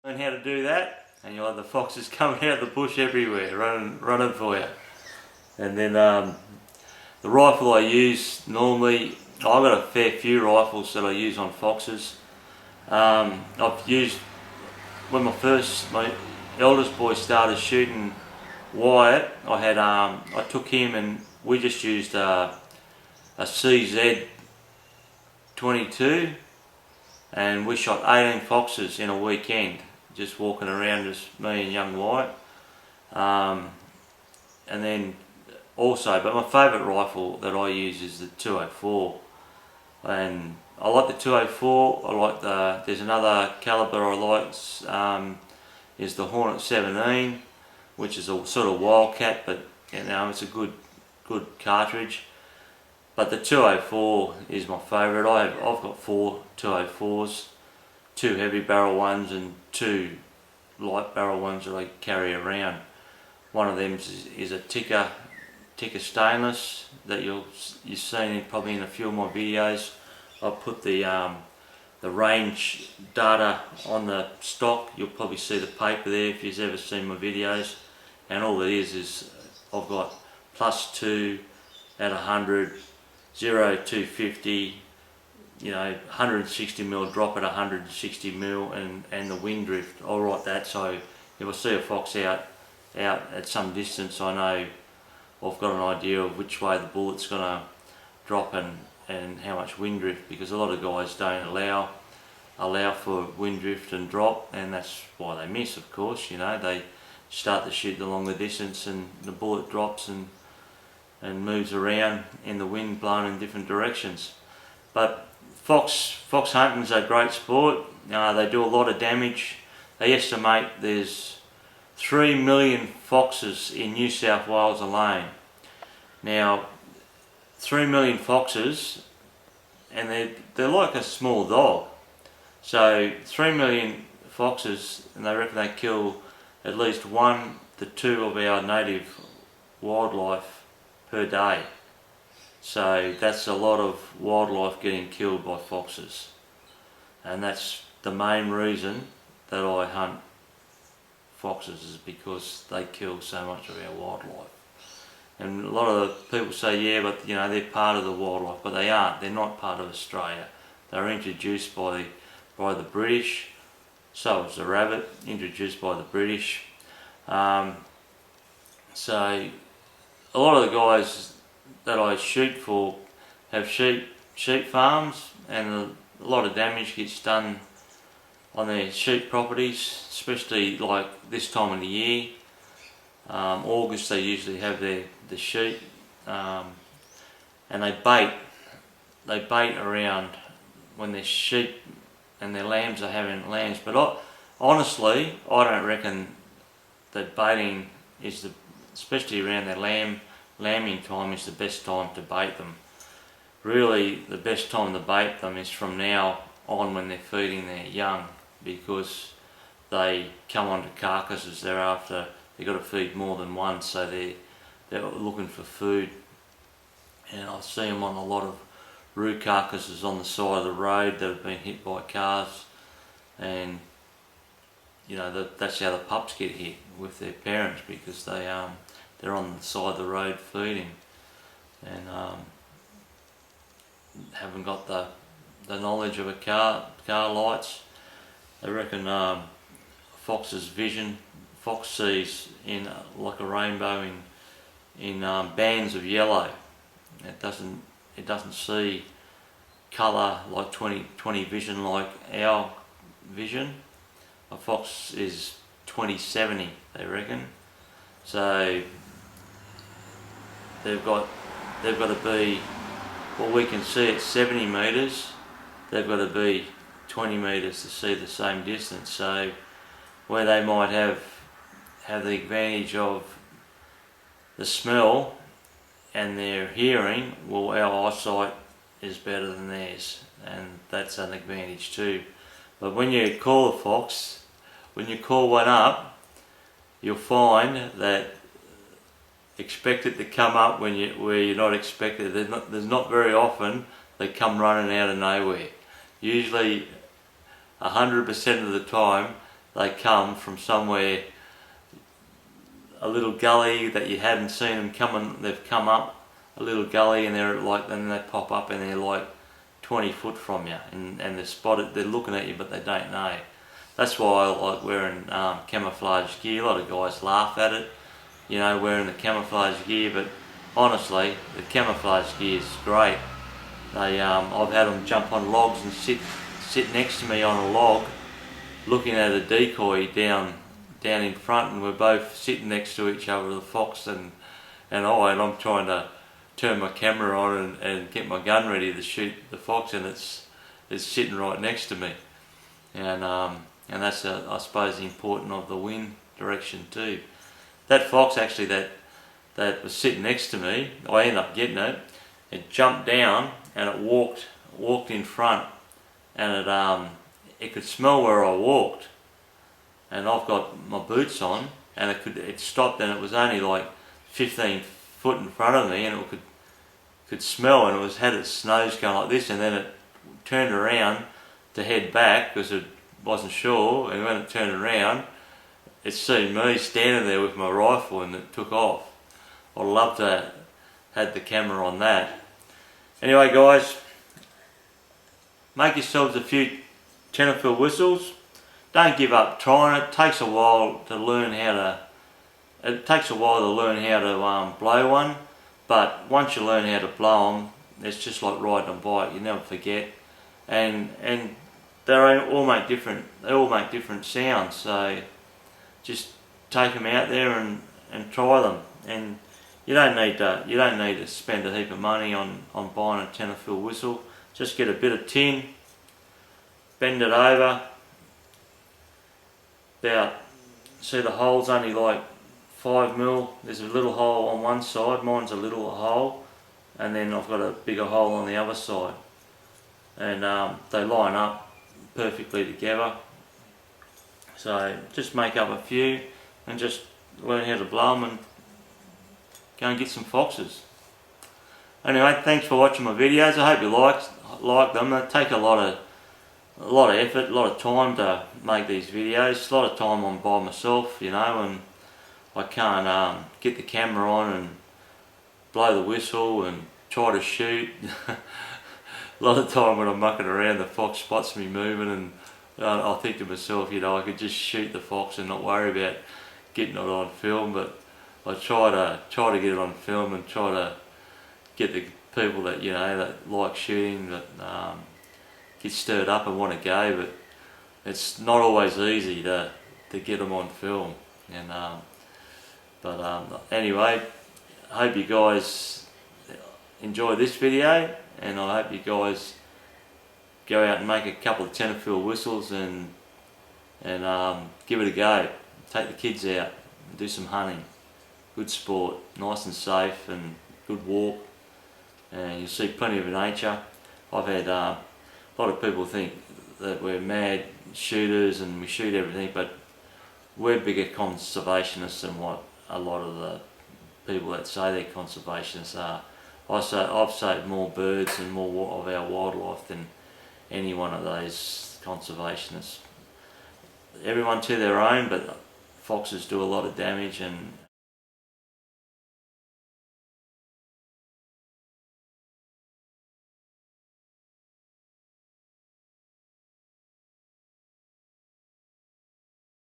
Learn how to do that, and you'll have the foxes coming out of the bush everywhere, running for you. And then the rifle I use normally, I've got a fair few rifles that I use on foxes. I've used, when my eldest boy started shooting Wyatt, I took him and we just used a CZ 22 and we shot 18 foxes in a weekend, just walking around, just me and young Wyatt. And then also, but my favourite rifle that I use is the 204, and I like the 204. I like there's another calibre I like, is the Hornet 17, which is a sort of wildcat, but you know, it's a good cartridge. But the 204 is my favourite. I've got 4 204s, 2 heavy barrel ones and 2 light barrel ones that I carry around. One of them is a ticker stainless that you've seen probably in a few of my videos. I'll put the range data on the stock. You'll probably see the paper there if you've ever seen my videos. And all it is I've got +2 at 100, 0 250, you know, 160mm drop at 160mm, and the wind drift. I'll write that, so if I see a fox out at some distance, I know I've got an idea of which way the bullet's going to drop and how much wind drift, because a lot of guys don't allow for wind drift and drop, and that's why they miss, of course. You know, they start to shoot along the distance and the bullet drops and moves around in the wind, blowing in different directions. But fox hunting's a great sport. They do a lot of damage. They estimate there's 3 million foxes in New South Wales alone. Now, 3 million foxes, and they're like a small dog. So 3 million foxes, and they reckon they kill at least 1 to 2 of our native wildlife per day. So that's a lot of wildlife getting killed by foxes, and that's the main reason that I hunt foxes, is because they kill so much of our wildlife. And a lot of people say, yeah, but you know, they're part of the wildlife, but they aren't. They're not part of Australia. They were introduced by the British. So was the rabbit, introduced by the British. So a lot of the guys that I shoot for have sheep farms, and a lot of damage gets done on their sheep properties, especially like this time of the year. August they usually have the sheep, and they bait around when their sheep and their lambs are having lambs. But honestly, I don't reckon that baiting is especially around their lambing time, is the best time to bait them. Really, the best time to bait them is from now on, when they're feeding their young, because they come onto carcasses thereafter. They've got to feed more than one, so they're looking for food. And I see them on a lot of roo carcasses on the side of the road that have been hit by cars, and you know, that's how the pups get hit with their parents, because they're on the side of the road feeding, and haven't got the knowledge of a car lights. They reckon fox's vision, fox sees in like a rainbow in bands of yellow. It doesn't see colour like 20 vision like our vision. A fox is 20/70, they reckon. So they've got to be, what we can see at 70 metres, they've got to be 20 metres to see the same distance. So where they might have the advantage of the smell and their hearing, well, our eyesight is better than theirs, and that's an advantage too. But when you call a fox, when you call one up, you'll find that expect it to come up where you're not expected. There's not very often they come running out of nowhere. Usually 100% of the time they come from somewhere, a little gully that you hadn't seen them coming. They've come up a little gully, and they're like, then they pop up and they're like 20 foot from you, and they're spotted. They're looking at you, but they don't know. That's why I like wearing camouflage gear. A lot of guys laugh at it, you know, wearing the camouflage gear, but honestly, the camouflage gear is great. I've had them jump on logs and sit next to me on a log, looking at a decoy down in front, and we're both sitting next to each other, the fox and I'm trying to turn my camera on and get my gun ready to shoot the fox, and it's sitting right next to me, and that's I suppose the importance of the wind direction too. That fox actually that was sitting next to me, I ended up getting it. It jumped down and it walked in front, and it could smell where I walked, and I've got my boots on, and it stopped, and it was only like 15 foot in front of me, and it could smell, and had its nose going like this, and then it turned around to head back because it wasn't sure, and when it turned around, it seen me standing there with my rifle, and it took off. I'd love to have the camera on that. Anyway guys, make yourselves a few Tenterfield whistles. Don't give up trying it. It takes a while to learn how to blow one, but once you learn how to blow them, it's just like riding a bike. You never forget, and they all make different sounds. So just take them out there and try them. And you don't need to spend a heap of money on buying a Tenterfield whistle. Just get a bit of tin, bend it over. See the hole's only like 5mm. There's a little hole on one side. Mine's a little hole, and then I've got a bigger hole on the other side. And they line up perfectly together. So just make up a few and just learn how to blow them and go and get some foxes. Anyway, thanks for watching my videos. I hope you like them. They take a lot of effort, a lot of time to make these videos. A lot of time I'm by myself, you know, and I can't get the camera on and blow the whistle and try to shoot. A lot of time when I'm mucking around, the fox spots me moving, and I think to myself, you know, I could just shoot the fox and not worry about getting it on film. But I try to get it on film and try to get the people that, you know, that like shooting, that get stirred up and want to go. But it's not always easy to get them on film. And anyway, I hope you guys enjoy this video, and I hope you guys go out and make a couple of Tenterfield whistles and give it a go. Take the kids out and do some hunting. Good sport, nice and safe, and good walk, and you'll see plenty of nature. I've had a lot of people think that we're mad shooters and we shoot everything, but we're bigger conservationists than what a lot of the people that say they're conservationists are. I've saved more birds and more of our wildlife than any one of those conservationists. Everyone to their own, but foxes do a lot of damage, and